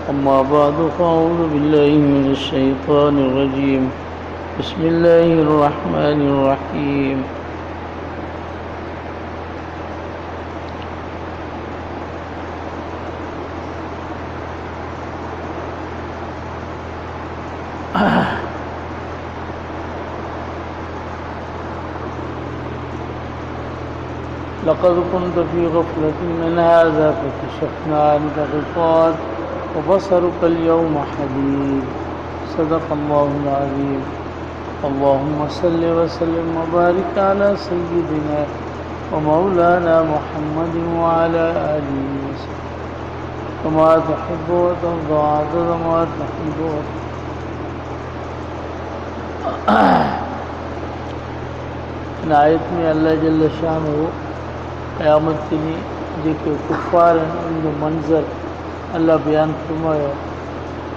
أما بعد فأعوذ بالله من الشيطان الرجيم. بسم الله الرحمن الرحيم. لقد كنت في غفلة من هذا فكشفنا عنك غطاءك وبصرك اليوم حديد. صدق الله العظيم. اللهم صل وسلم وبارك على سيدنا ومولانا محمد وعلى آله وسلم كما تحب وترضى عدد ما تحب وترضى. इन आयत में अल्लाह जल्ल शानहू क़यामत के ॾींहुं जेके कुफ़ार आहिनि उनजो मंज़र अल्लाह बयानु फरमायो,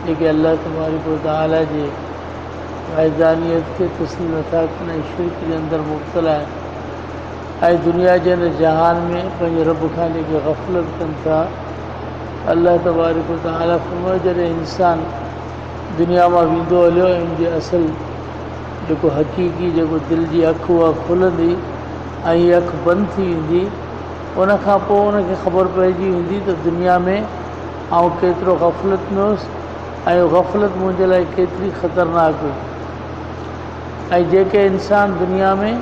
जेके अल्लाह तबारक व तआला जे वहदानियत खे तस्लीम नथा कनि ऐं शिरक जे अंदरि मुब्तला आहिनि ऐं दुनिया जे हिन जहान में पंहिंजे रब खां जेके ग़फ़लत कनि था। अल्लाह तबारक व तआला फरमायो जॾहिं इंसान दुनिया मां वेंदो हलियो ऐं उनजे असुल जेको हक़ीक़ी जेको दिलि जी अखि उहा खुलंदी ऐं हीअ अखि बंदि थी वेंदी, उनखां पोइ उनखे ख़बर पइजी वेंदी त दुनिया में आउं केतिरो ग़फ़लत में हुउसि ऐं ग़फ़लत मुंहिंजे लाइ केतिरी ख़तरनाक हुई। ऐं जेके इंसान दुनिया में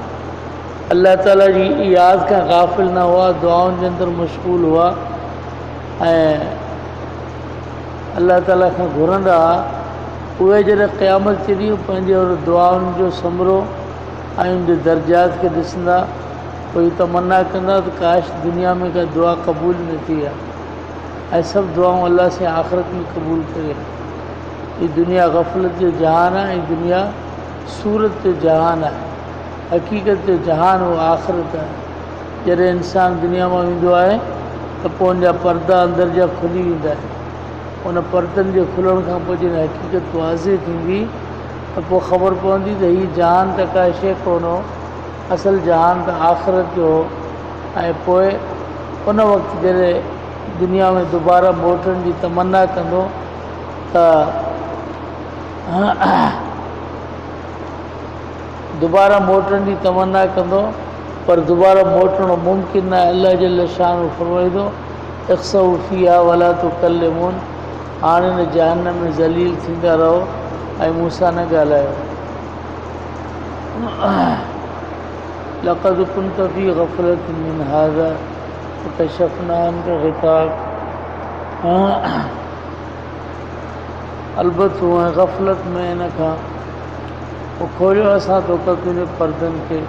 अल्लाह ताला जी यादि खां ग़ाफ़िल न हुआ, दुआउनि जे अंदरि मशग़ूल हुआ ऐं अल्लाह ताला खां घुरंदा हुआ, उहे जॾहिं क़यामत जे ॾींहुं पंहिंजे दुआउनि जो समरो ऐं उनजे दर्जात खे ॾिसंदा, पोइ तमन्ना कंदा त काश दुनिया में का दुआ क़बूल न थी आहे ऐं सभु दुआऊं अल्लाह से आख़िरत में क़बूल करे। हीअ दुनिया ग़फ़लत जो जहान आहे ऐं दुनिया सूरत जो जहान आहे, हक़ीक़त जो जहान उहो आख़िरत आहे। जॾहिं इंसानु दुनिया मां वेंदो आहे त पोइ उनजा पर्दा अंदरि जा खुली वेंदा आहिनि। उन पर्दनि जे खुलण खां पोइ जॾहिं हक़ीक़त वाज़े थींदी त पोइ ख़बर पवंदी त हीअ जहान त का शइ कोन हो, असल जहान त आख़िरत जो हो। ऐं पोइ उन वक़्तु जॾहिं दुनिया में दुबारा मोटण जी तमन्ना कंदो त दुबारा मोटण जी तमन्ना कंदो, पर दुबारा मोटणो मुमकिन न आहे। अल्लाह जल्ल शान फरमाईंदो इख़्सऊ फ़ीहा वला तुकल्लिमून, हाणे हिन जहन्नम में ज़लील थींदा रहो ऐं मूंसां न ॻाल्हायो। लक़द कुंत फ़ी ग़फ़लत मिन हाज़ा फकशफ़ना अन्का ग़िताअक। अलबत्त हूअं ग़फ़लत में हिन खां पोइ खोलियो असां तोखे तुंहिंजे पर्दनि खे,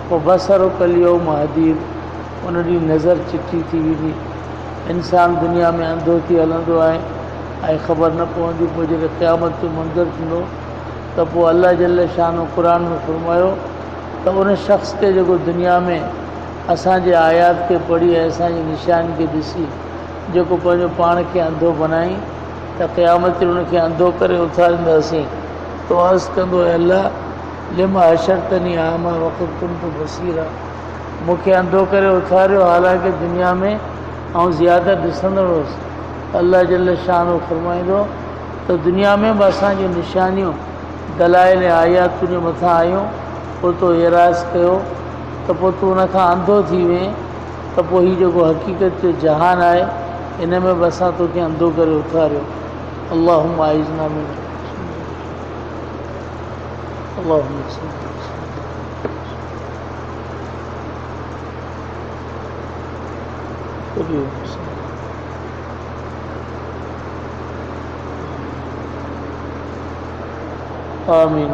पोइ बसरुक अल-यौम हदीद, उन ॾींहुं नज़र चिठी थी वेंदी। इंसानु दुनिया में अंधो थी हलंदो आहे ऐं ख़बर न पवंदी। पोइ जॾहिं क़यामत जो मंज़र थींदो त पोइ अल्लाह जल्ल शान क़ुर में फरमायो त उन शख़्स खे जेको दुनिया में असांजे आयात खे पढ़ी ऐं असांजी निशानी खे ॾिसी जेको पंहिंजो पाण खे अंधो बनाई, त क़यामत ते उनखे अंधो करे उथारींदासीं। तो अर्ज़ु कंदो अल्लाह लिमा हशरतनी आमा वक़द कुंतु बसीरा, मूंखे अंधो करे उथारियो हालांकि दुनिया में ऐं ज़्यादा ॾिसंदड़ हुउसि। अल्लाह जल्ल शान फरमाईंदो त दुनिया में बि असांजी निशानियूं दलाइल आयात तुंहिंजे मथां आयूं, पोइ तो एराज़ कयो त पोइ तूं उनखां अंधो थी वएं, त पोइ हीउ जेको हक़ीक़त जो जहान आहे इन में बि असां तोखे अंधो करे उथारियो। अल्लाहुम्मा आइज़ना मिन अल्लाहुम्मा आमीन।